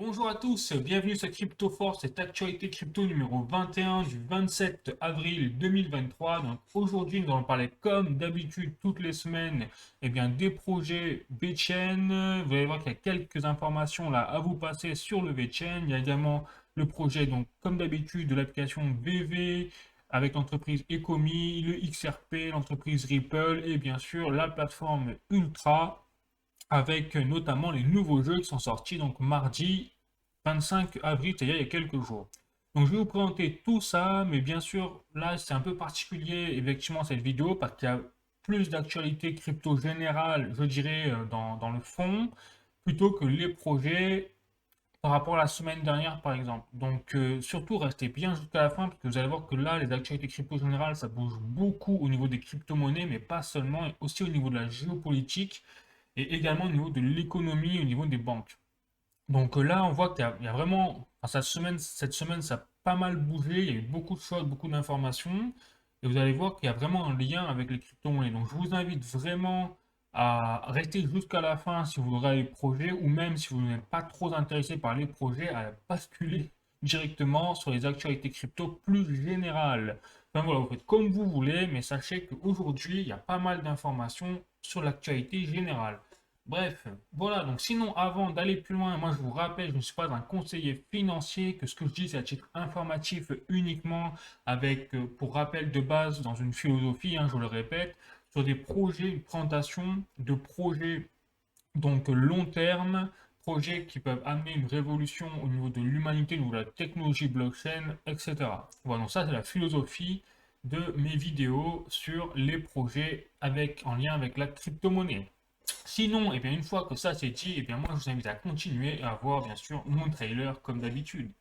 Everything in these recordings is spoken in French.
Bonjour à tous, bienvenue sur Crypto Force, cette actualité crypto numéro 21 du 27 avril 2023. Donc aujourd'hui, nous allons parler comme d'habitude toutes les semaines des projets VeChain. Vous allez voir qu'il y a quelques informations là à vous passer sur le VeChain. Il y a également le projet, donc comme d'habitude, de l'application VV avec l'entreprise Ecomi, le XRP, l'entreprise Ripple et bien sûr la plateforme Ultra avec notamment les nouveaux jeux qui sont sortis donc mardi 25 avril, c'est-à-dire il y a quelques jours. Donc je vais vous présenter tout ça, mais bien sûr là c'est un peu particulier effectivement cette vidéo parce qu'il y a plus d'actualité crypto générale, je dirais, dans le fond, plutôt que les projets par rapport à la semaine dernière par exemple. Donc surtout restez bien jusqu'à la fin parce que vous allez voir que là les actualités crypto générales ça bouge beaucoup au niveau des crypto-monnaies, mais pas seulement, et aussi au niveau de la géopolitique et également au niveau de l'économie, au niveau des banques. Donc là, on voit qu'il y a vraiment, enfin, cette semaine, ça a pas mal bougé, il y a eu beaucoup de choses, beaucoup d'informations, et vous allez voir qu'il y a vraiment un lien avec les crypto-monnaies. Donc je vous invite vraiment à rester jusqu'à la fin si vous aurez les projets, ou même si vous n'êtes pas trop intéressé par les projets, à basculer directement sur les actualités crypto plus générales. Enfin voilà, vous faites comme vous voulez, mais sachez qu'aujourd'hui, il y a pas mal d'informations sur l'actualité générale. Bref, voilà, donc sinon avant d'aller plus loin, moi je vous rappelle, je ne suis pas un conseiller financier, que ce que je dis c'est à titre informatif uniquement, avec pour rappel de base dans une philosophie, je le répète, sur des projets, une présentation de projets donc long terme, projets qui peuvent amener une révolution au niveau de l'humanité, au niveau de la technologie blockchain, etc. Voilà, donc ça c'est la philosophie de mes vidéos sur les projets en lien avec la crypto-monnaie. Sinon, une fois que ça c'est dit, moi je vous invite à continuer à voir bien sûr mon trailer comme d'habitude.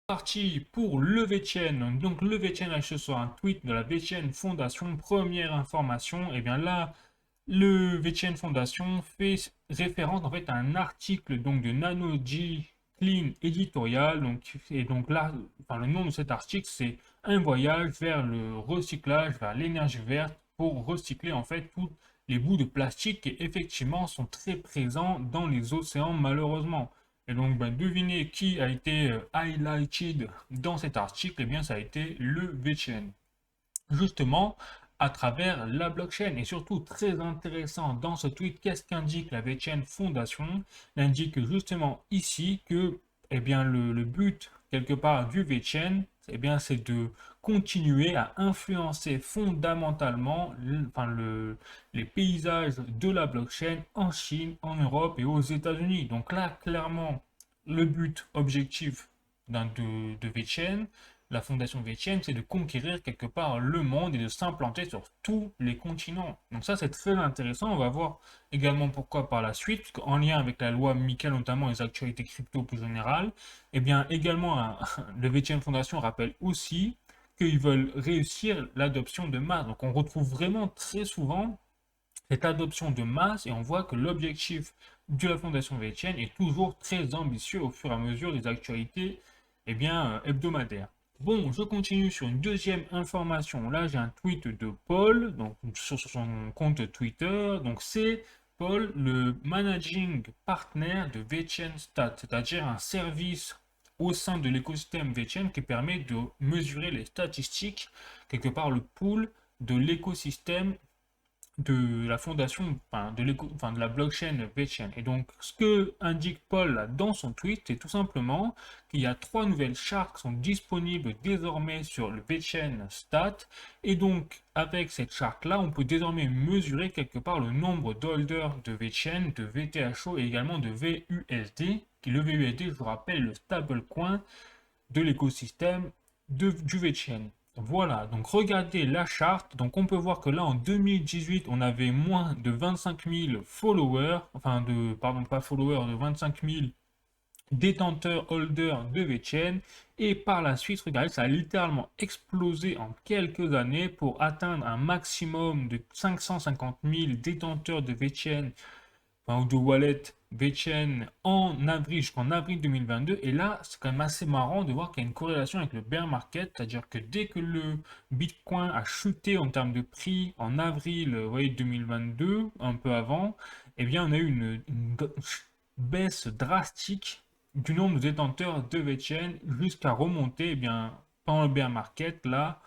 Parti pour le VeChain. Donc le VeChain, ce soit un tweet de la VeChain Foundation. Première information, et bien là, le VeChain Foundation fait référence en fait à un article donc de Nanoji Clean Editorial. Donc, et donc là, enfin, le nom de cet article, c'est un voyage vers le recyclage, vers l'énergie verte pour recycler en fait tous les bouts de plastique qui effectivement sont très présents dans les océans malheureusement. Et donc, devinez qui a été highlighted dans cet article. Eh bien, ça a été le VeChain. Justement, à travers la blockchain. Et surtout, très intéressant dans ce tweet, qu'est-ce qu'indique la VeChain Foundation? Il indique justement ici que le but, quelque part, du VeChain, c'est de continuer à influencer fondamentalement les paysages de la blockchain en Chine, en Europe et aux États-Unis. Donc là, clairement, le but objectif de VeChain, la fondation VeChain, c'est de conquérir quelque part le monde et de s'implanter sur tous les continents. Donc ça, c'est très intéressant. On va voir également pourquoi par la suite, parce qu'en lien avec la loi MiCA, notamment les actualités crypto plus générales, également, le VeChain Foundation rappelle aussi qu'ils veulent réussir l'adoption de masse. Donc on retrouve vraiment très souvent cette adoption de masse et on voit que l'objectif de la Fondation VeChain est toujours très ambitieux au fur et à mesure des actualités hebdomadaires. Bon, je continue sur une deuxième information. Là, j'ai un tweet de Paul, donc sur son compte Twitter. Donc, c'est Paul, le managing partner de VeChain Stat, c'est-à-dire un service au sein de l'écosystème VeChain qui permet de mesurer les statistiques, quelque part le pool de l'écosystème de la fondation, de la blockchain VeChain. Et donc, ce que indique Paul là, dans son tweet, c'est tout simplement qu'il y a 3 nouvelles chartes qui sont disponibles désormais sur le VeChain Stat. Et donc, avec cette charte-là, on peut désormais mesurer quelque part le nombre d'holders de VeChain, de VTHO et également de VUSD. Qui le VUSD, je vous rappelle, le stablecoin de l'écosystème du VeChain. Voilà, donc regardez la charte. Donc on peut voir que là en 2018, on avait moins de 25 000 followers, pardon, pas followers, de 25 000 détenteurs, holders de VeChain. Et par la suite, regardez, ça a littéralement explosé en quelques années pour atteindre un maximum de 550 000 détenteurs de VeChain enfin, ou de wallet VeChain en avril jusqu'en avril 2022. Et là, c'est quand même assez marrant de voir qu'il y a une corrélation avec le bear market, c'est-à-dire que dès que le Bitcoin a chuté en termes de prix en avril, vous voyez, 2022, un peu avant, eh bien, on a eu une baisse drastique du nombre de détenteurs de VeChain jusqu'à remonter, eh bien, pendant le bear market, là,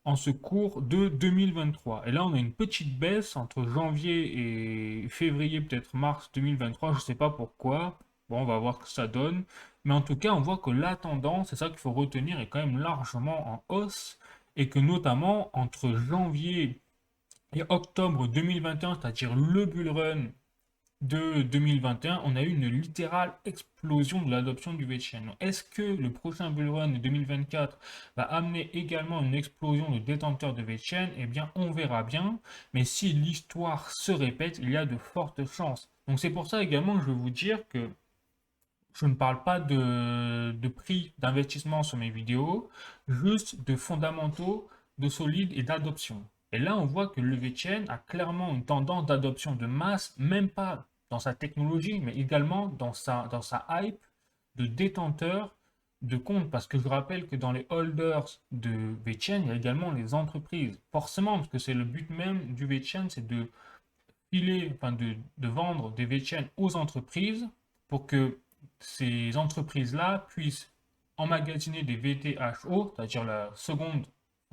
en ce cours de 2023. Et là, on a une petite baisse entre janvier et février, peut-être mars 2023, je ne sais pas pourquoi. Bon, on va voir ce que ça donne. Mais en tout cas, on voit que la tendance, c'est ça qu'il faut retenir, est quand même largement en hausse. Et que notamment entre janvier et octobre 2021, c'est-à-dire le bull run de 2021, on a eu une littérale explosion de l'adoption du VeChain. Est-ce que le prochain bull run de 2024 va amener également une explosion de détenteurs de VeChain? Eh bien, on verra bien. Mais si l'histoire se répète, il y a de fortes chances. Donc c'est pour ça également que je vais vous dire que je ne parle pas de prix d'investissement sur mes vidéos, juste de fondamentaux, de solides et d'adoption. Et là, on voit que le VeChain a clairement une tendance d'adoption de masse, même pas dans sa technologie, mais également dans sa hype de détenteur de comptes. Parce que je rappelle que dans les holders de VeChain, il y a également les entreprises. Forcément, parce que c'est le but même du VeChain, c'est de filer, enfin de vendre des VeChain aux entreprises pour que ces entreprises-là puissent emmagasiner des VTHO, c'est-à-dire la seconde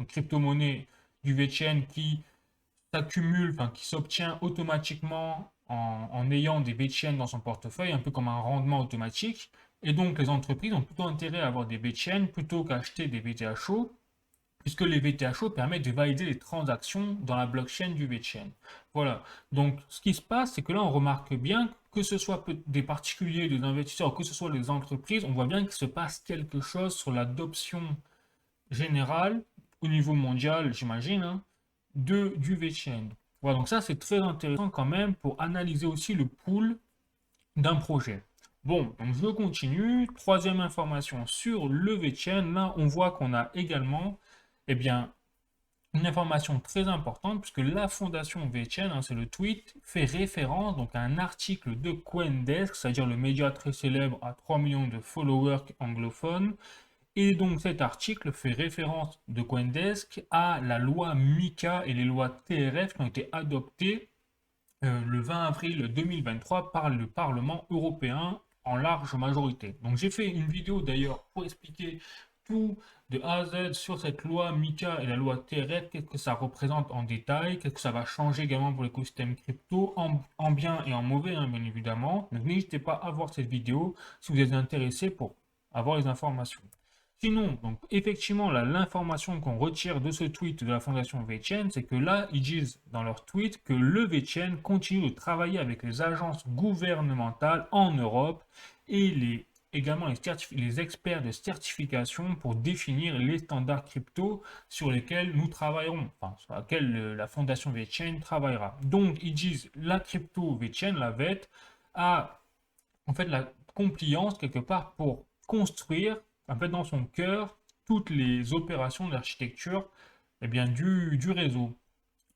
crypto-monnaie du VeChain qui s'accumule, enfin qui s'obtient automatiquement en ayant des VeChain dans son portefeuille, un peu comme un rendement automatique. Et donc les entreprises ont plutôt intérêt à avoir des VeChain plutôt qu'acheter des VTHO, puisque les VTHO permettent de valider les transactions dans la blockchain du VeChain. Voilà. Donc, ce qui se passe, c'est que là, on remarque bien que ce soit des particuliers, des investisseurs, que ce soit les entreprises, on voit bien qu'il se passe quelque chose sur l'adoption générale, au niveau mondial, j'imagine, hein, du VeChain. Voilà, donc ça, c'est très intéressant quand même pour analyser aussi le pool d'un projet. Bon, donc je continue. Troisième information sur le VeChain. Là, on voit qu'on a également, eh bien, une information très importante puisque la fondation VeChain, hein, c'est le tweet, fait référence donc à un article de CoinDesk, c'est-à-dire le média très célèbre à 3 millions de followers anglophones. Et donc cet article fait référence de CoinDesk à la loi MiCA et les lois TRF qui ont été adoptées le 20 avril 2023 par le Parlement européen en large majorité. Donc j'ai fait une vidéo d'ailleurs pour expliquer tout de A à Z sur cette loi MiCA et la loi TRF, qu'est-ce que ça représente en détail, qu'est-ce que ça va changer également pour l'écosystème crypto, en bien et en mauvais, hein, bien évidemment. Donc n'hésitez pas à voir cette vidéo si vous êtes intéressé pour avoir les informations. Sinon, donc effectivement, l'information qu'on retire de ce tweet de la fondation VeChain, c'est que là, ils disent dans leur tweet que le VeChain continue de travailler avec les agences gouvernementales en Europe et également les experts de certification pour définir les standards crypto sur lesquels nous travaillerons, enfin sur lesquels la fondation VeChain travaillera. Donc, ils disent la crypto VeChain, la VET, a en fait la compliance quelque part pour construire en fait dans son cœur toutes les opérations d'architecture eh bien, du réseau.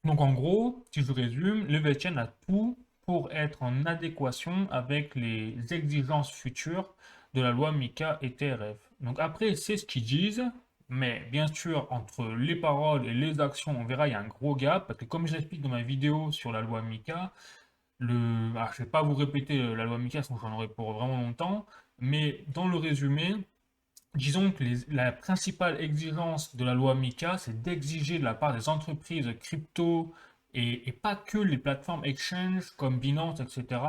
Donc en gros, si je résume, le VeChain a tout pour être en adéquation avec les exigences futures de la loi MiCA et TRF. Donc après, c'est ce qu'ils disent, mais bien sûr, entre les paroles et les actions, on verra, il y a un gros gap, parce que comme je l'explique dans ma vidéo sur la loi MiCA, je ne vais pas vous répéter la loi MiCA, sinon j'en aurai pour vraiment longtemps, mais dans le résumé, disons que la principale exigence de la loi MiCA, c'est d'exiger de la part des entreprises crypto et pas que les plateformes exchange comme Binance, etc.,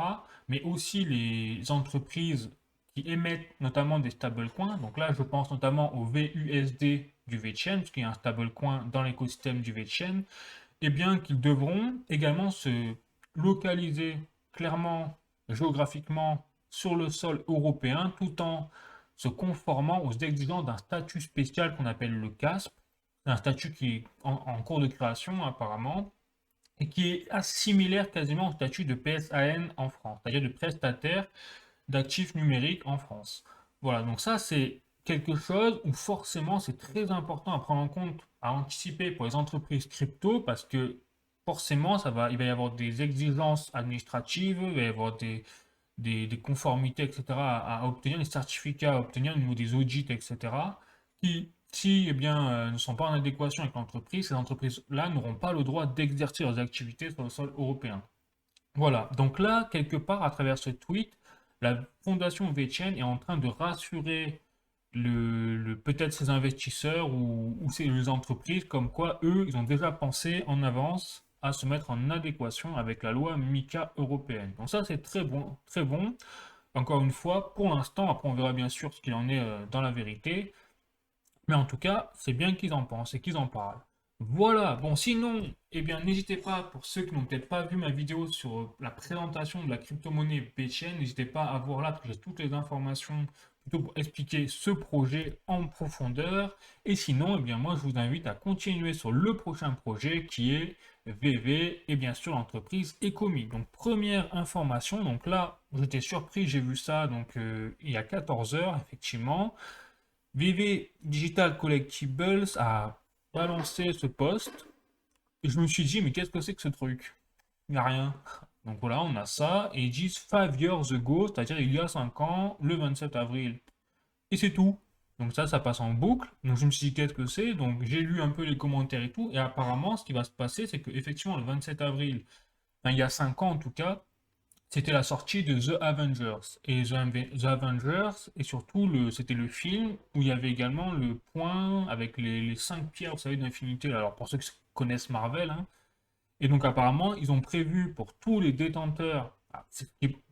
mais aussi les entreprises qui émettent notamment des stablecoins. Donc là, je pense notamment au VUSD du VeChain, parce qu'il y a un stablecoin dans l'écosystème du VeChain, et bien qu'ils devront également se localiser clairement géographiquement sur le sol européen tout en se conformant aux exigences d'un statut spécial qu'on appelle le CASP, un statut qui est en cours de création apparemment, et qui est similaire quasiment au statut de PSAN en France, c'est-à-dire de prestataire d'actifs numériques en France. Voilà, donc ça c'est quelque chose où forcément c'est très important à prendre en compte, à anticiper pour les entreprises crypto, parce que forcément, il va y avoir des exigences administratives, il va y avoir des conformités, etc., à obtenir, des certificats à obtenir au niveau des audits, etc., qui, si eh bien, ne sont pas en adéquation avec l'entreprise, ces entreprises-là n'auront pas le droit d'exercer leurs activités sur le sol européen. Voilà, donc là, quelque part, à travers ce tweet, la fondation VCN est en train de rassurer peut-être ses investisseurs ou les entreprises, comme quoi eux, ils ont déjà pensé en avance à se mettre en adéquation avec la loi MiCA européenne. Donc ça, c'est très bon, très bon. Encore une fois, pour l'instant, après on verra bien sûr ce qu'il en est dans la vérité, mais en tout cas, c'est bien qu'ils en pensent et qu'ils en parlent. Voilà, bon sinon, eh bien n'hésitez pas, pour ceux qui n'ont peut-être pas vu ma vidéo sur la présentation de la crypto-monnaie BTN, n'hésitez pas à voir là, parce que j'ai toutes les informations plutôt pour expliquer ce projet en profondeur. Et sinon, eh bien moi je vous invite à continuer sur le prochain projet qui est VV et bien sûr l'entreprise Ecomi. Donc première information, donc là j'étais surpris, j'ai vu ça donc il y a 14 heures effectivement. VV Digital Collectibles a balancé ce post et je me suis dit, mais qu'est-ce que c'est que ce truc? Il n'y a rien. Donc voilà, on a ça et ils disent 5 years ago, c'est-à-dire il y a 5 ans, le 27 avril. Et c'est tout. Donc ça passe en boucle. Donc je me suis dit, qu'est-ce que c'est? Donc j'ai lu un peu les commentaires et tout. Et apparemment, ce qui va se passer, c'est qu'effectivement, le 27 avril, enfin, il y a 5 ans en tout cas, c'était la sortie de The Avengers. Et The Avengers, et surtout, c'était le film où il y avait également le point avec les 5 pierres, vous savez, d'infinité. Alors, pour ceux qui connaissent Marvel, hein. Et donc, apparemment, ils ont prévu pour tous les détenteurs.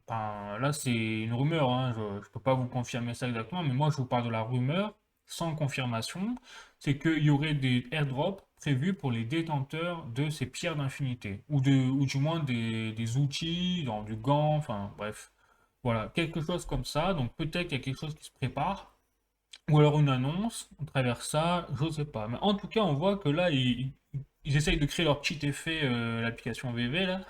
Enfin, là, c'est une rumeur, hein, je ne peux pas vous confirmer ça exactement, mais moi, je vous parle de la rumeur sans confirmation. C'est qu'il y aurait des airdrops prévus pour les détenteurs de ces pierres d'infinité, ou du moins des outils, dans du gant, enfin bref. Voilà, quelque chose comme ça. Donc peut-être qu'il y a quelque chose qui se prépare. Ou alors une annonce, on travers ça, je ne sais pas. Mais en tout cas, on voit que là, ils essayent de créer leur petit effet, l'application VV, là.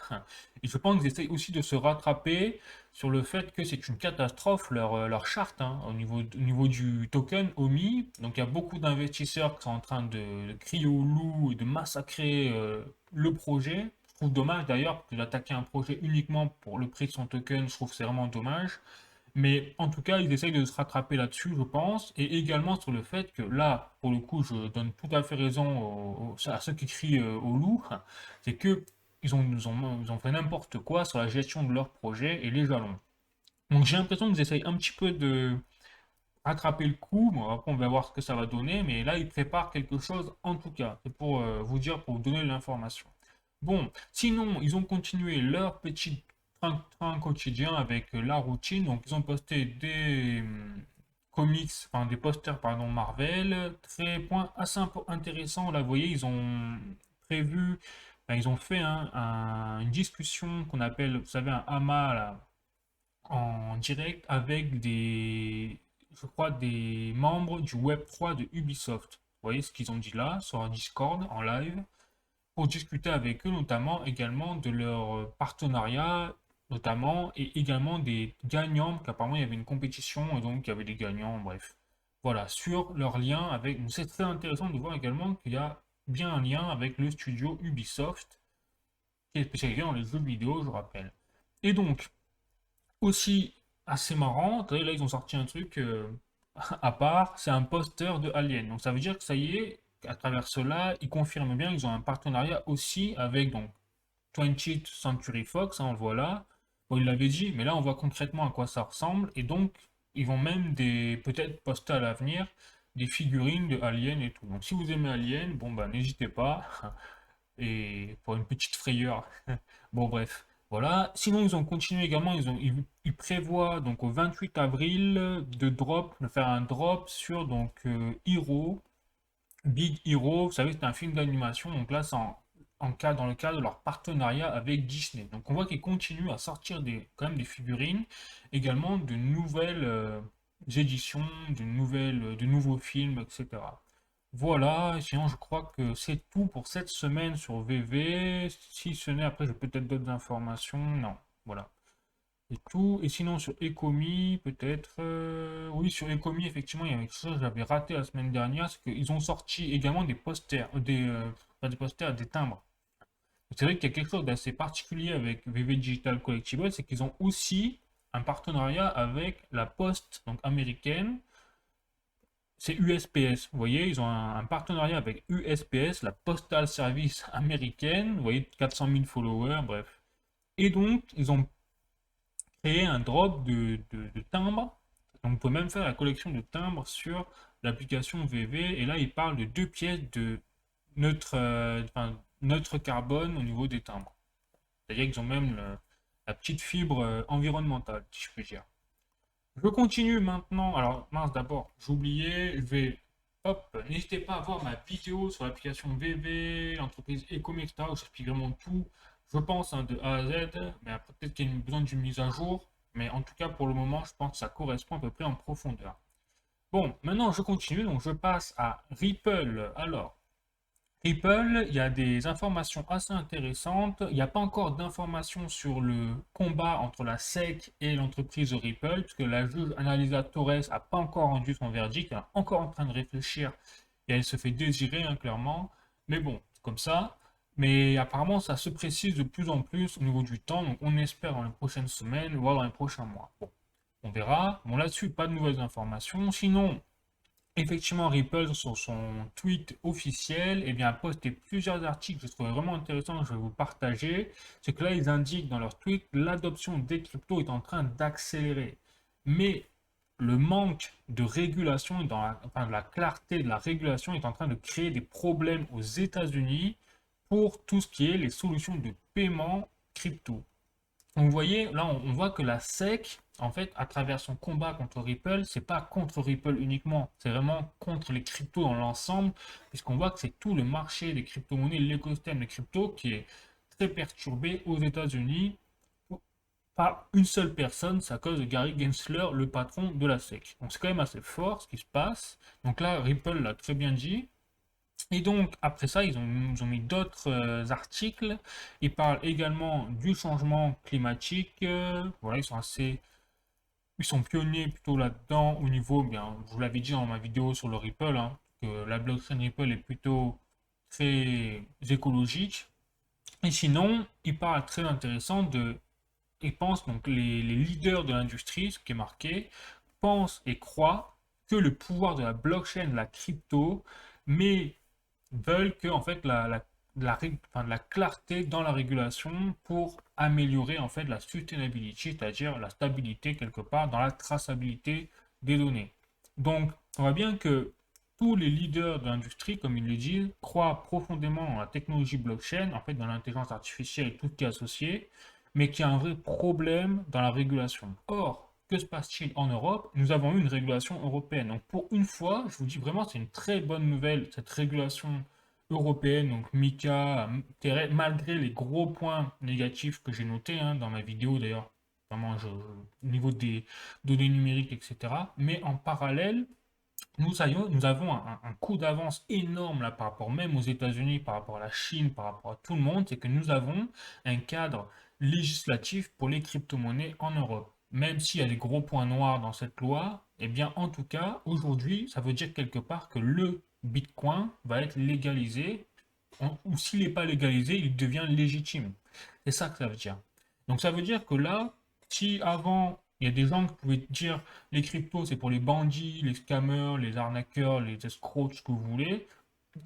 Et je pense qu'ils essayent aussi de se rattraper sur le fait que c'est une catastrophe, leur charte, hein, au niveau du token OMI. Donc il y a beaucoup d'investisseurs qui sont en train de crier au loup et de massacrer le projet. Je trouve dommage d'ailleurs que d'attaquer un projet uniquement pour le prix de son token, je trouve que c'est vraiment dommage. Mais en tout cas, ils essayent de se rattraper là-dessus, je pense, et également sur le fait que là, pour le coup, je donne tout à fait raison à ceux qui crient au loup, c'est que ils ont fait n'importe quoi sur la gestion de leur projet et les jalons. Donc j'ai l'impression qu'ils essayent un petit peu de rattraper le coup. Bon, après, on va voir ce que ça va donner, mais là, ils préparent quelque chose en tout cas. C'est pour vous dire, pour vous donner l'information. Bon, sinon, ils ont continué leur petit train quotidien avec la routine. Donc, ils ont posté des comics, enfin des posters, pardon, Marvel. Très point assez intéressant. Là, vous voyez, ils ont prévu, enfin, ils ont fait une discussion qu'on appelle, vous savez, un AMA là, en direct avec je crois, des membres du Web3 de Ubisoft. Vous voyez ce qu'ils ont dit là, sur un Discord, en live, pour discuter avec eux, notamment également de leur partenariat, notamment, et également des gagnants, qu'apparemment il y avait une compétition, et donc il y avait des gagnants, bref. Voilà, sur leur lien avec... C'est très intéressant de voir également qu'il y a bien un lien avec le studio Ubisoft, qui est spécialisé dans les jeux vidéo, je rappelle. Et donc, aussi assez marrant, là ils ont sorti un truc à part, c'est un poster de Alien. Donc ça veut dire que ça y est, à travers cela, ils confirment bien qu'ils ont un partenariat aussi avec donc 20th Century Fox, hein, on le voit là. Bon, il l'avait dit, mais là on voit concrètement à quoi ça ressemble. Et donc ils vont même peut-être poster à l'avenir des figurines de Alien et tout. Donc si vous aimez Alien, bon bah n'hésitez pas. Et pour une petite frayeur. Bon, bref, voilà. Sinon, ils ont continué également, ils prévoient donc au 28 avril de faire un drop sur donc Hero, Big Hero. Vous savez, c'est un film d'animation. Donc là, c'est dans le cadre de leur partenariat avec Disney. Donc on voit qu'ils continuent à sortir quand même des figurines, également de nouvelles éditions, de nouveaux films, etc. Voilà, sinon je crois que c'est tout pour cette semaine sur VV. Si ce n'est, après j'ai peut-être d'autres informations. Non, voilà. C'est tout. Et sinon sur Ecomi, peut-être. Oui, sur Ecomi, effectivement, il y a quelque chose que j'avais raté la semaine dernière, c'est qu'ils ont sorti également des posters, pas des posters, des timbres. C'est vrai qu'il y a quelque chose d'assez particulier avec VV Digital Collectibles, c'est qu'ils ont aussi un partenariat avec la poste donc américaine, c'est USPS. Vous voyez, ils ont un partenariat avec USPS, la Postal Service américaine. Vous voyez, 400 000 followers, bref. Et donc, ils ont créé un drop de timbres. Donc, vous pouvez même faire la collection de timbres sur l'application VV. Et là, ils parlent de 2 pièces de neutre carbone au niveau des timbres. C'est-à-dire qu'ils ont même la petite fibre environnementale, si je puis dire. Je continue maintenant. Alors, mince, d'abord, j'ai oublié. Je vais. Hop, n'hésitez pas à voir ma vidéo sur l'application VV, l'entreprise Ecom, etc. où j'explique vraiment tout, je pense, hein, de A à Z. Mais après, peut-être qu'il y a besoin d'une mise à jour. Mais en tout cas, pour le moment, je pense que ça correspond à peu près en profondeur. Bon, maintenant, je continue. Donc, je passe à Ripple. Alors, Ripple, il y a des informations assez intéressantes. Il n'y a pas encore d'informations sur le combat entre la SEC et l'entreprise Ripple, puisque la juge Annalisa Torres n'a pas encore rendu son verdict. Elle est encore en train de réfléchir et elle se fait désirer, hein, clairement. Mais bon, c'est comme ça. Mais apparemment, ça se précise de plus en plus au niveau du temps. Donc, on espère dans les prochaines semaines, voire dans les prochains mois. Bon, on verra. Bon, là-dessus, pas de nouvelles informations. Sinon, effectivement, Ripple, sur son tweet officiel, eh bien, a posté plusieurs articles que je trouvais vraiment intéressants, que je vais vous partager. C'est que là, ils indiquent dans leur tweet que l'adoption des cryptos est en train d'accélérer. Mais le manque de régulation, enfin, de la clarté de la régulation est en train de créer des problèmes aux États-Unis pour tout ce qui est les solutions de paiement crypto. Donc, vous voyez, là, on voit que la SEC, en fait, à travers son combat contre Ripple, c'est pas contre Ripple uniquement, c'est vraiment contre les cryptos dans l'ensemble, puisqu'on voit que c'est tout le marché des crypto-monnaies, l'écosystème des cryptos qui est très perturbé aux États-Unis par une seule personne, c'est à cause de Gary Gensler, le patron de la SEC. Donc, c'est quand même assez fort ce qui se passe. Donc là, Ripple l'a très bien dit. Et donc, après ça, ils ont mis d'autres articles. Ils parlent également du changement climatique. Voilà, ils sont pionniers plutôt là-dedans au niveau, bien, je vous l'avais dit dans ma vidéo sur le Ripple, hein, que la blockchain Ripple est plutôt très écologique. Et sinon, ils parlent très intéressant ils pensent, donc les leaders de l'industrie, ce qui est marqué, pensent et croient que le pouvoir de la blockchain, de la crypto, mais veulent que en fait enfin, de la clarté dans la régulation pour améliorer en fait la sustainability, c'est-à-dire la stabilité quelque part dans la traçabilité des données. Donc, on voit bien que tous les leaders de l'industrie, comme ils le disent, croient profondément dans la technologie blockchain, en fait dans l'intelligence artificielle et tout ce qui est associé, mais qu'il y a un vrai problème dans la régulation. Or, que se passe-t-il en Europe? Nous avons eu une régulation européenne. Donc pour une fois, je vous dis vraiment, c'est une très bonne nouvelle, cette régulation européenne, donc MiCA, malgré les gros points négatifs que j'ai notés, hein, dans ma vidéo d'ailleurs, vraiment au niveau des données numériques, etc. Mais en parallèle, nous avons un coup d'avance énorme là par rapport même aux États-Unis, par rapport à la Chine, par rapport à tout le monde, c'est que nous avons un cadre législatif pour les crypto-monnaies en Europe. Même s'il y a des gros points noirs dans cette loi, eh bien en tout cas, aujourd'hui, ça veut dire quelque part que le Bitcoin va être légalisé, ou s'il n'est pas légalisé, il devient légitime. C'est ça que ça veut dire. Donc ça veut dire que là, si avant, il y a des gens qui pouvaient dire les cryptos, c'est pour les bandits, les scammers, les arnaqueurs, les escrocs, ce que vous voulez,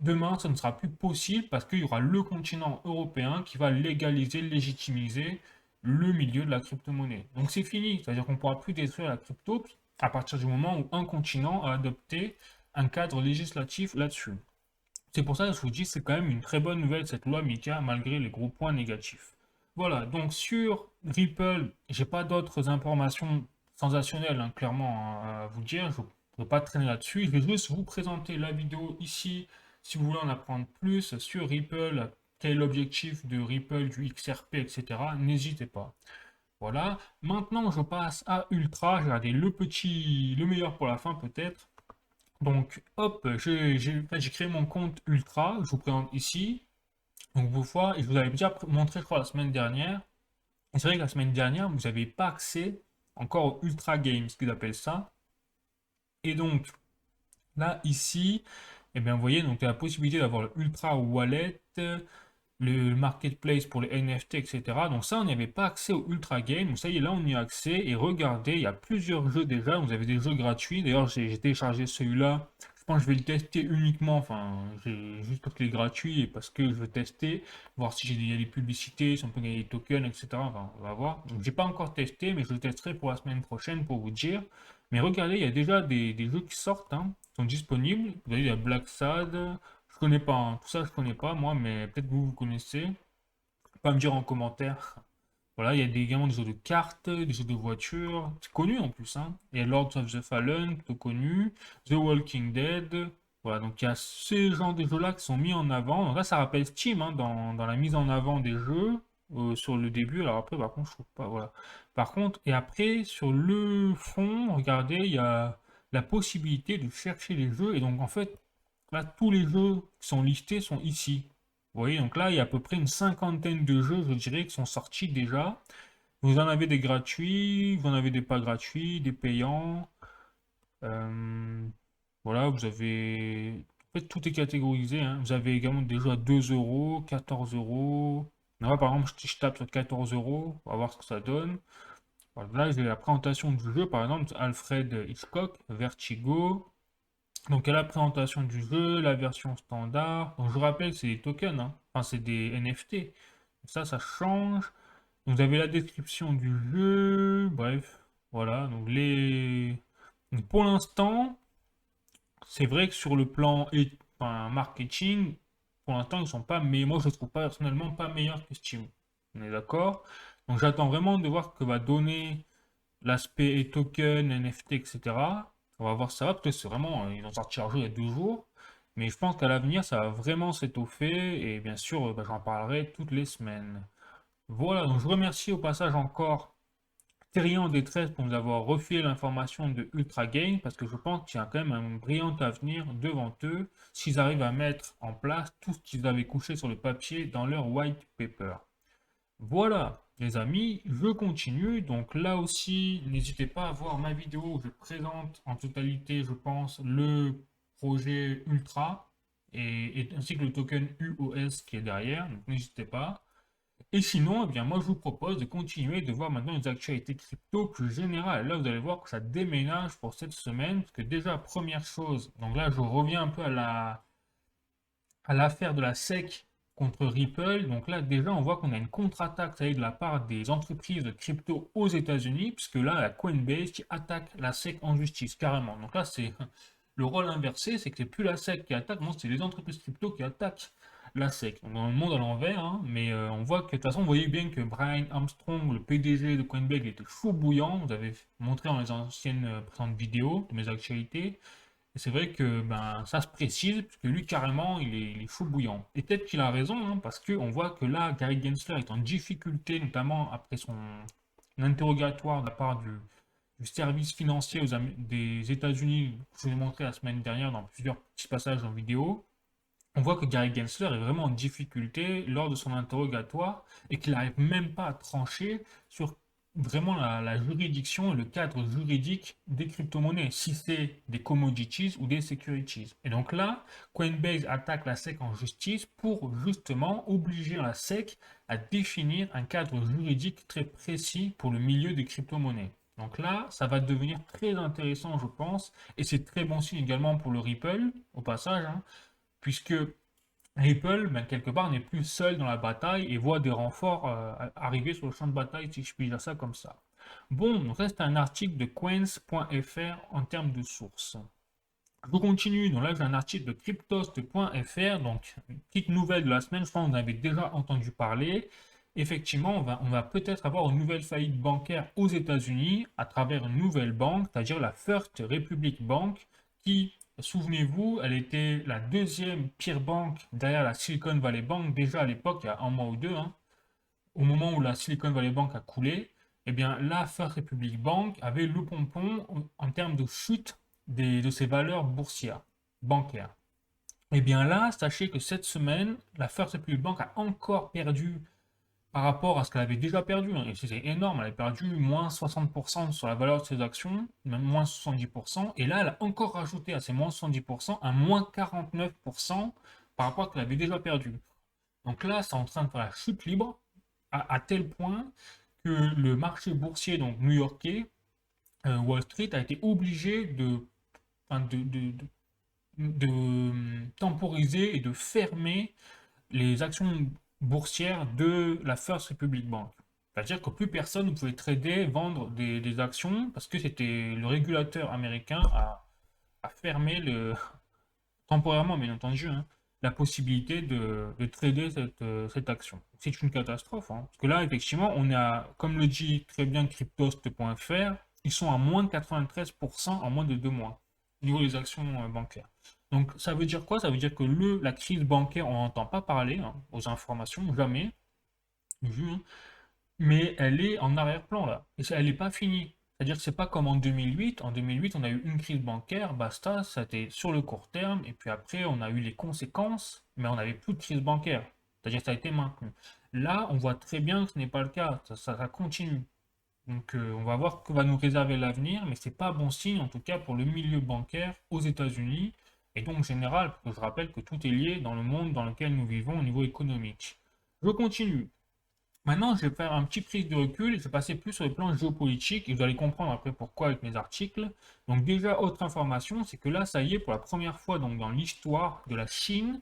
demain, ça ne sera plus possible parce qu'il y aura le continent européen qui va légaliser, légitimiser le milieu de la crypto-monnaie. Donc c'est fini, c'est-à-dire qu'on ne pourra plus détruire la crypto à partir du moment où un continent a adopté un cadre législatif là-dessus. C'est pour ça que je vous dis, c'est quand même une très bonne nouvelle cette loi MiCA malgré les gros points négatifs. Voilà, donc sur Ripple, j'ai pas d'autres informations sensationnelles, hein, clairement, hein, à vous dire. Je ne vais pas traîner là-dessus. Je vais juste vous présenter la vidéo ici si vous voulez en apprendre plus sur Ripple, quel est l'objectif de Ripple, du XRP, etc. N'hésitez pas. Voilà. Maintenant, je passe à Ultra. J'ai regardé le meilleur pour la fin peut-être. Donc, hop, j'ai créé mon compte Ultra, je vous présente ici. Donc, vous voyez, je vous avais déjà montré, je crois, la semaine dernière. Et c'est vrai que la semaine dernière, vous n'avez pas accès encore au Ultra Games, ce qu'ils appellent ça. Et donc, là, ici, eh bien, vous voyez, donc, il y a la possibilité d'avoir le Ultra Wallet. le marketplace pour les NFT, etc. Donc ça, on n'y avait pas accès au Ultra Game. Donc ça y est, là, on y a accès. Et regardez, il y a plusieurs jeux déjà. Vous avez des jeux gratuits. D'ailleurs, j'ai téléchargé celui-là. Je pense que je vais le tester uniquement. Enfin, juste parce qu'il est gratuit et parce que je veux tester, voir si il y a des publicités, si on peut gagner des tokens, etc. Enfin, on va voir. Donc, j'ai pas encore testé, mais je le testerai pour la semaine prochaine pour vous dire. Mais regardez, il y a déjà des jeux qui sortent, hein, qui sont disponibles. Vous voyez, il y a Black Sad. Je connais pas, hein. Tout ça je connais pas moi, mais peut-être vous connaissez. Pas me dire en commentaire. Voilà, il y a également des jeux de cartes, des jeux de voitures, c'est connu en plus, hein. Il y a Lords of the Fallen, plutôt connu, The Walking Dead. Voilà, donc il y a ces genres de jeux-là qui sont mis en avant. Donc là, ça rappelle Steam, hein, dans la mise en avant des jeux sur le début. Alors après, par contre, je trouve pas. Voilà. Par contre, et après, sur le fond, regardez, il y a la possibilité de chercher les jeux. Et donc, en fait, là, tous les jeux qui sont listés sont ici. Vous voyez, donc là, il y a à peu près une cinquantaine de jeux, je dirais, qui sont sortis déjà. Vous en avez des gratuits, vous en avez des pas gratuits, des payants. Euh, voilà, vous avez. En fait, tout est catégorisé, hein. Vous avez également des jeux à 2 euros, 14 euros. Là, par exemple, je tape sur 14 euros, on va voir ce que ça donne. Voilà, là, j'ai la présentation du jeu, par exemple, Alfred Hitchcock, Vertigo. Donc, il y a la présentation du jeu, la version standard. Donc, je vous rappelle, c'est des tokens, hein. Enfin, c'est des NFT. Ça change. Donc, vous avez la description du jeu. Bref, voilà. Donc, pour l'instant, c'est vrai que sur le plan enfin, marketing, pour l'instant, ils sont pas meilleurs. Moi, je ne trouve pas personnellement pas meilleurs que Steam. On est d'accord? Donc, j'attends vraiment de voir ce que va donner l'aspect token, NFT, etc. On va voir ça va, parce que c'est vraiment, ils ont sorti leur jeu il y a 2 jours, mais je pense qu'à l'avenir, ça va vraiment s'étoffer, et bien sûr, bah, j'en parlerai toutes les semaines. Voilà, donc je remercie au passage encore Thierry en détresse pour nous avoir refait l'information de Ultra Game, parce que je pense qu'il y a quand même un brillant avenir devant eux, s'ils arrivent à mettre en place tout ce qu'ils avaient couché sur le papier dans leur white paper. Voilà, les amis, je continue. Donc là aussi, n'hésitez pas à voir ma vidéo où je présente en totalité, je pense, le projet Ultra et ainsi que le token UOS qui est derrière. Donc n'hésitez pas. Et sinon, eh bien, moi, je vous propose de continuer de voir maintenant les actualités crypto plus générales. Là, vous allez voir que ça déménage pour cette semaine. Parce que déjà, première chose, donc là, je reviens un peu à l'affaire de la SEC contre Ripple. Donc là, déjà, on voit qu'on a une contre-attaque de la part des entreprises de crypto aux États-Unis, puisque là, la Coinbase qui attaque la SEC en justice, carrément. Donc là, c'est le rôle inversé, c'est que c'est plus la SEC qui attaque, non, c'est les entreprises crypto qui attaquent la SEC. Donc dans le monde à l'envers, hein, mais on voit que de toute façon, vous voyez bien que Brian Armstrong, le PDG de Coinbase, il était chaud bouillant. Vous avez montré dans les anciennes présentes vidéos de mes actualités. Et c'est vrai que ben, ça se précise, parce que lui, carrément, il est fou bouillant. Et peut-être qu'il a raison, hein, parce qu'on voit que là, Gary Gensler est en difficulté, notamment après son interrogatoire de la part du service financier des États-Unis, que je vous ai montré la semaine dernière dans plusieurs petits passages en vidéo. On voit que Gary Gensler est vraiment en difficulté lors de son interrogatoire et qu'il n'arrive même pas à trancher sur vraiment la juridiction et le cadre juridique des crypto-monnaies, si c'est des commodities ou des securities. Et donc là, Coinbase attaque la SEC en justice pour justement obliger la SEC à définir un cadre juridique très précis pour le milieu des crypto-monnaies. Donc là, ça va devenir très intéressant, je pense, et c'est très bon signe également pour le Ripple, au passage, hein, puisque Ripple, ben, quelque part, n'est plus seul dans la bataille et voit des renforts arriver sur le champ de bataille, si je puis dire ça comme ça. Bon, donc ça c'est un article de coins.fr en termes de sources. Je continue, donc là j'ai un article de cryptost.fr, donc une petite nouvelle de la semaine, je pense que vous en avez déjà entendu parler. Effectivement, on va peut-être avoir une nouvelle faillite bancaire aux États-Unis à travers une nouvelle banque, c'est-à-dire la First Republic Bank, qui, souvenez-vous, elle était la deuxième pire banque derrière la Silicon Valley Bank, déjà à l'époque, il y a un mois ou deux, hein, au moment où la Silicon Valley Bank a coulé. Eh bien, la First Republic Bank avait le pompon en termes de chute de ses valeurs boursières, bancaires. Eh bien là, sachez que cette semaine, la First Republic Bank a encore perdu par rapport à ce qu'elle avait déjà perdu, hein, et c'est énorme, elle a perdu moins 60% sur la valeur de ses actions, même moins 70%, et là elle a encore rajouté à ces moins 70% un moins 49% par rapport à ce qu'elle avait déjà perdu. Donc là, c'est en train de faire la chute libre à tel point que le marché boursier, donc new-yorkais, Wall Street, a été obligé enfin, de temporiser et de fermer les actions boursières de la First Republic Bank. C'est-à-dire que plus personne ne pouvait trader, vendre des actions parce que c'était le régulateur américain a fermé temporairement bien entendu, hein, la possibilité de trader cette action. C'est une catastrophe, hein, parce que là, effectivement, on a, comme le dit très bien cryptost.fr, ils sont à moins de 93% en moins de 2 mois, au niveau des actions bancaires. Donc ça veut dire quoi? Ça veut dire que la crise bancaire, on n'entend pas parler, hein, aux informations, jamais, vu, hein, mais elle est en arrière-plan là. Et elle n'est pas finie. C'est-à-dire que c'est pas comme en 2008. En 2008, on a eu une crise bancaire, basta, ça a été sur le court terme, et puis après, on a eu les conséquences, mais on n'avait plus de crise bancaire. C'est-à-dire que ça a été maintenu. Là, on voit très bien que ce n'est pas le cas. Ça continue. Donc, on va voir ce que va nous réserver l'avenir, mais c'est pas bon signe, en tout cas pour le milieu bancaire aux États-Unis, et donc en général, parce que je rappelle que tout est lié dans le monde dans lequel nous vivons au niveau économique. Je continue. Maintenant, je vais faire un petit prise de recul et je vais passer plus sur le plan géopolitique et vous allez comprendre après pourquoi avec mes articles. Donc déjà, autre information, c'est que là, ça y est, pour la première fois donc, dans l'histoire de la Chine,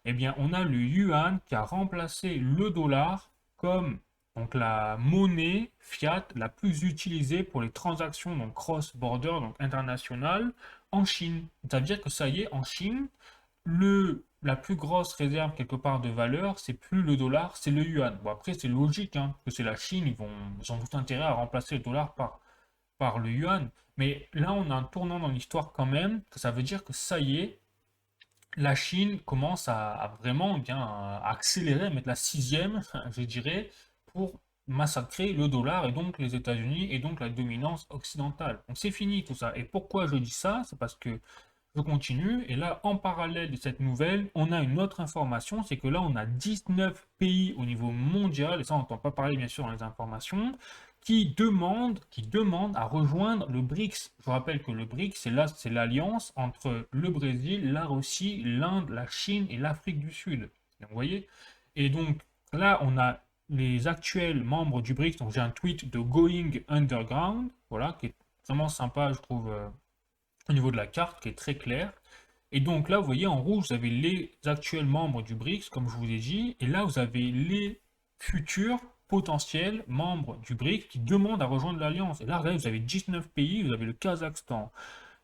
eh bien, on a le yuan qui a remplacé le dollar comme donc, la monnaie fiat la plus utilisée pour les transactions donc cross-border, donc internationales, en Chine. Ça veut dire que ça y est, en Chine, la plus grosse réserve quelque part de valeur, c'est plus le dollar, c'est le yuan. Bon, après, c'est logique, hein, parce que c'est la Chine, ils ont tout intérêt à remplacer le dollar par le yuan. Mais là, on a un tournant dans l'histoire quand même, que ça veut dire que ça y est, la Chine commence à vraiment bien à accélérer, à mettre la sixième, je dirais, pour massacrer le dollar et donc les États-Unis et donc la dominance occidentale. Donc c'est fini tout ça. Et pourquoi je dis ça? C'est parce que je continue, et là, en parallèle de cette nouvelle, on a une autre information, c'est que là, on a 19 pays au niveau mondial, et ça, on n'entend pas parler bien sûr dans les informations, qui demandent à rejoindre le BRICS. Je vous rappelle que le BRICS, c'est l'alliance entre le Brésil, la Russie, l'Inde, la Chine et l'Afrique du Sud. Donc, vous voyez? Et donc, là, on a les actuels membres du BRICS, donc j'ai un tweet de Going Underground, voilà, qui est vraiment sympa, je trouve, au niveau de la carte qui est très claire. Et donc là, vous voyez, en rouge, vous avez les actuels membres du BRICS, comme je vous ai dit, et là, vous avez les futurs potentiels membres du BRICS qui demandent à rejoindre l'Alliance. Et là, regardez, vous avez 19 pays, vous avez le Kazakhstan,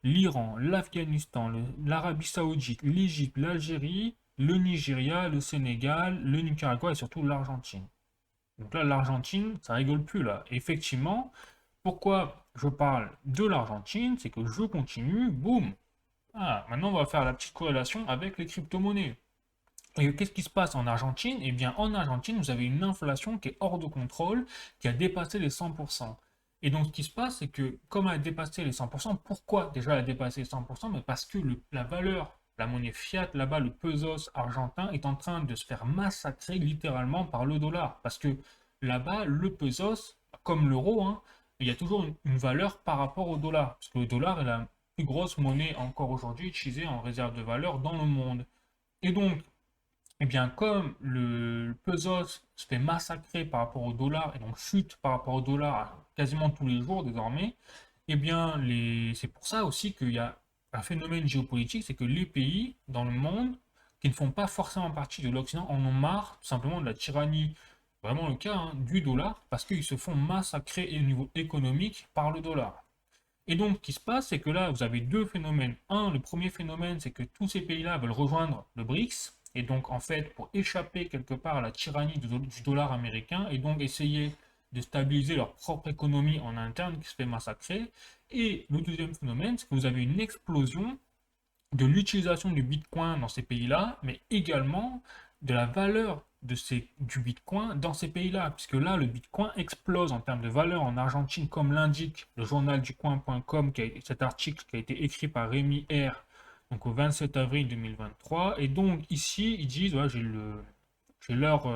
l'Iran, l'Afghanistan, l'Arabie Saoudite, l'Égypte, l'Algérie, le Nigeria, le Sénégal, le Nicaragua et surtout l'Argentine. Donc là, l'Argentine, ça rigole plus là. Effectivement, pourquoi je parle de l'Argentine, c'est que je continue, boum. Ah, maintenant on va faire la petite corrélation avec les crypto-monnaies. Et qu'est-ce qui se passe en Argentine? Eh bien, en Argentine, vous avez une inflation qui est hors de contrôle, qui a dépassé les 100%. Et donc, ce qui se passe, c'est que, comme elle a dépassé les 100%, pourquoi déjà elle a dépassé les 100%? Mais parce que la valeur, la monnaie fiat, là-bas, le pesos argentin, est en train de se faire massacrer littéralement par le dollar. Parce que là-bas, le pesos, comme l'euro, hein, il y a toujours une valeur par rapport au dollar. Parce que le dollar est la plus grosse monnaie encore aujourd'hui utilisée en réserve de valeur dans le monde. Et donc, eh bien, comme le pesos se fait massacrer par rapport au dollar et donc chute par rapport au dollar quasiment tous les jours désormais, eh bien, c'est pour ça aussi qu'il y a un phénomène géopolitique, c'est que les pays dans le monde qui ne font pas forcément partie de l'Occident en ont marre tout simplement de la tyrannie, vraiment le cas, hein, du dollar, parce qu'ils se font massacrer au niveau économique par le dollar. Et donc, ce qui se passe, c'est que là, vous avez deux phénomènes. Un, le premier phénomène, c'est que tous ces pays-là veulent rejoindre le BRICS, et donc, en fait, pour échapper quelque part à la tyrannie du dollar américain, et donc essayer de stabiliser leur propre économie en interne qui se fait massacrer. Et le deuxième phénomène, c'est que vous avez une explosion de l'utilisation du Bitcoin dans ces pays-là, mais également de la valeur du Bitcoin dans ces pays-là, puisque là, le Bitcoin explose en termes de valeur en Argentine, comme l'indique le journal du coin.com, cet article qui a été écrit par Rémi R, donc au 27 avril 2023. Et donc ici, ils disent, ouais, j'ai leur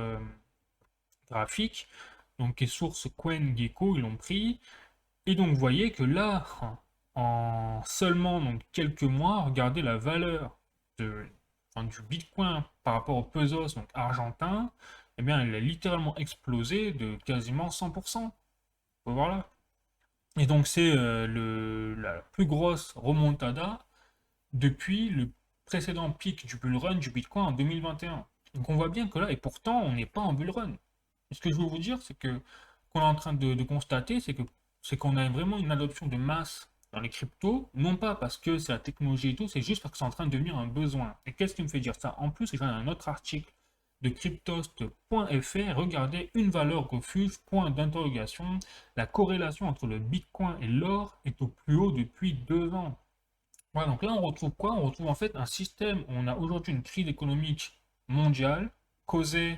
graphique, donc qui est source CoinGecko, ils l'ont pris, et donc, vous voyez que là, en seulement donc, quelques mois, regardez la valeur enfin, du Bitcoin par rapport au pesos, donc argentin, eh bien, elle a littéralement explosé de quasiment 100%. Faut voir là. Et donc, c'est la plus grosse remontada depuis le précédent pic du bull run du Bitcoin en 2021. Donc, on voit bien que là, et pourtant, on n'est pas en bull run. Et ce que je veux vous dire, c'est que qu'on est en train de constater, c'est qu'on a vraiment une adoption de masse dans les cryptos, non pas parce que c'est la technologie et tout, c'est juste parce que c'est en train de devenir un besoin. Et qu'est-ce qui me fait dire ça? En plus, j'ai un autre article de cryptost.fr, regardez une valeur refuge, point d'interrogation, la corrélation entre le Bitcoin et l'or est au plus haut depuis 2 ans. Voilà, donc là on retrouve quoi? On retrouve en fait un système, on a aujourd'hui une crise économique mondiale causée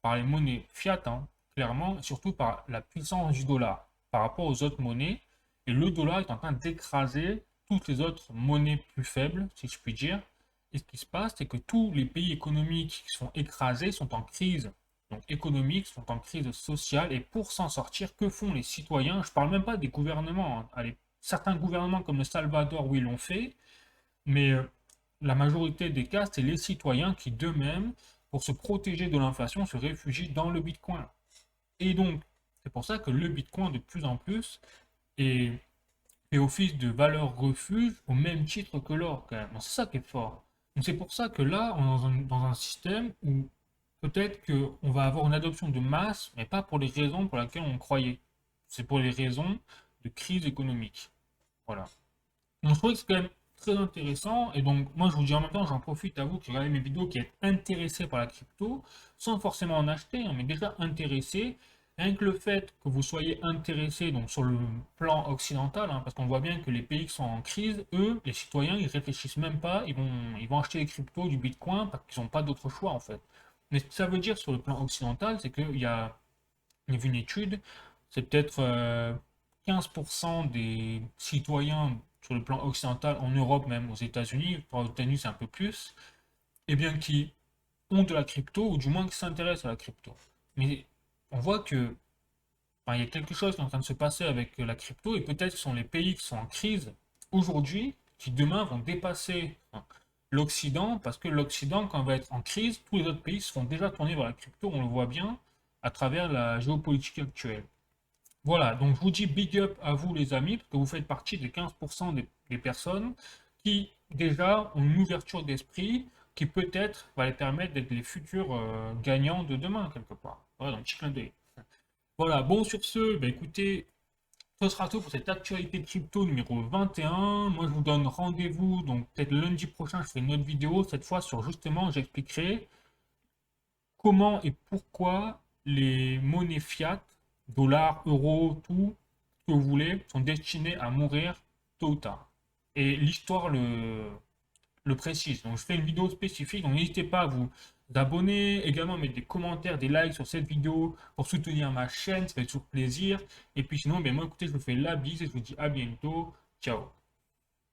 par les monnaies fiat, hein, clairement, et surtout par la puissance du dollar par rapport aux autres monnaies. Et le dollar est en train d'écraser toutes les autres monnaies plus faibles, si je puis dire. Et ce qui se passe, c'est que tous les pays économiques qui sont écrasés sont en crise, donc économique, sont en crise sociale. Et pour s'en sortir, que font les citoyens? Je ne parle même pas des gouvernements, hein. Allez, certains gouvernements comme le Salvador, oui, l'ont fait, mais la majorité des cas, c'est les citoyens qui, d'eux-mêmes, pour se protéger de l'inflation, se réfugient dans le Bitcoin. Et donc, c'est pour ça que le Bitcoin, de plus en plus, est, fait office de valeur refuge au même titre que l'or, quand même. Donc, c'est ça qui est fort. Donc, c'est pour ça que là, on est dans un système où peut-être qu'on va avoir une adoption de masse, mais pas pour les raisons pour lesquelles on croyait. C'est pour les raisons de crise économique. Voilà. Donc, je trouvais que c'est quand même très intéressant. Et donc, moi, je vous dis en même temps, j'en profite à vous qui regardez mes vidéos, qui êtes intéressés par la crypto, sans forcément en acheter, hein, mais déjà intéressés. Rien que le fait que vous soyez intéressés donc, sur le plan occidental, hein, parce qu'on voit bien que les pays qui sont en crise, eux, les citoyens, ils réfléchissent même pas, ils vont acheter les cryptos, du Bitcoin, parce qu'ils n'ont pas d'autre choix, en fait. Mais ce que ça veut dire sur le plan occidental, c'est qu'il y a, il y a vu une étude, c'est peut-être 15% des citoyens sur le plan occidental, en Europe même, aux États-Unis, pour aux États-Unis c'est un peu plus, et bien qui ont de la crypto, ou du moins qui s'intéressent à la crypto. Mais on voit que enfin, il y a quelque chose qui est en train de se passer avec la crypto, et peut-être que ce sont les pays qui sont en crise aujourd'hui, qui demain vont dépasser l'Occident, parce que l'Occident, quand il va être en crise, tous les autres pays seront déjà tournés vers la crypto, on le voit bien, à travers la géopolitique actuelle. Voilà, donc je vous dis big up à vous les amis, parce que vous faites partie des 15% des personnes qui déjà ont une ouverture d'esprit qui peut-être va les permettre d'être les futurs gagnants de demain quelque part. Voilà, donc petit clin d'œil. Voilà, bon sur ce, bah, écoutez, ce sera tout pour cette actualité crypto numéro 21. Moi je vous donne rendez-vous, donc peut-être lundi prochain je ferai une autre vidéo, cette fois sur justement j'expliquerai comment et pourquoi les monnaies fiat, dollars, euros, tout ce que vous voulez, sont destinées à mourir tôt ou tard. Et l'histoire le précise. Donc je fais une vidéo spécifique, donc n'hésitez pas à vous abonner, également mettre des commentaires, des likes sur cette vidéo pour soutenir ma chaîne, ça fait toujours plaisir. Et puis sinon, ben moi écoutez, je vous fais la bise et je vous dis à bientôt. Ciao.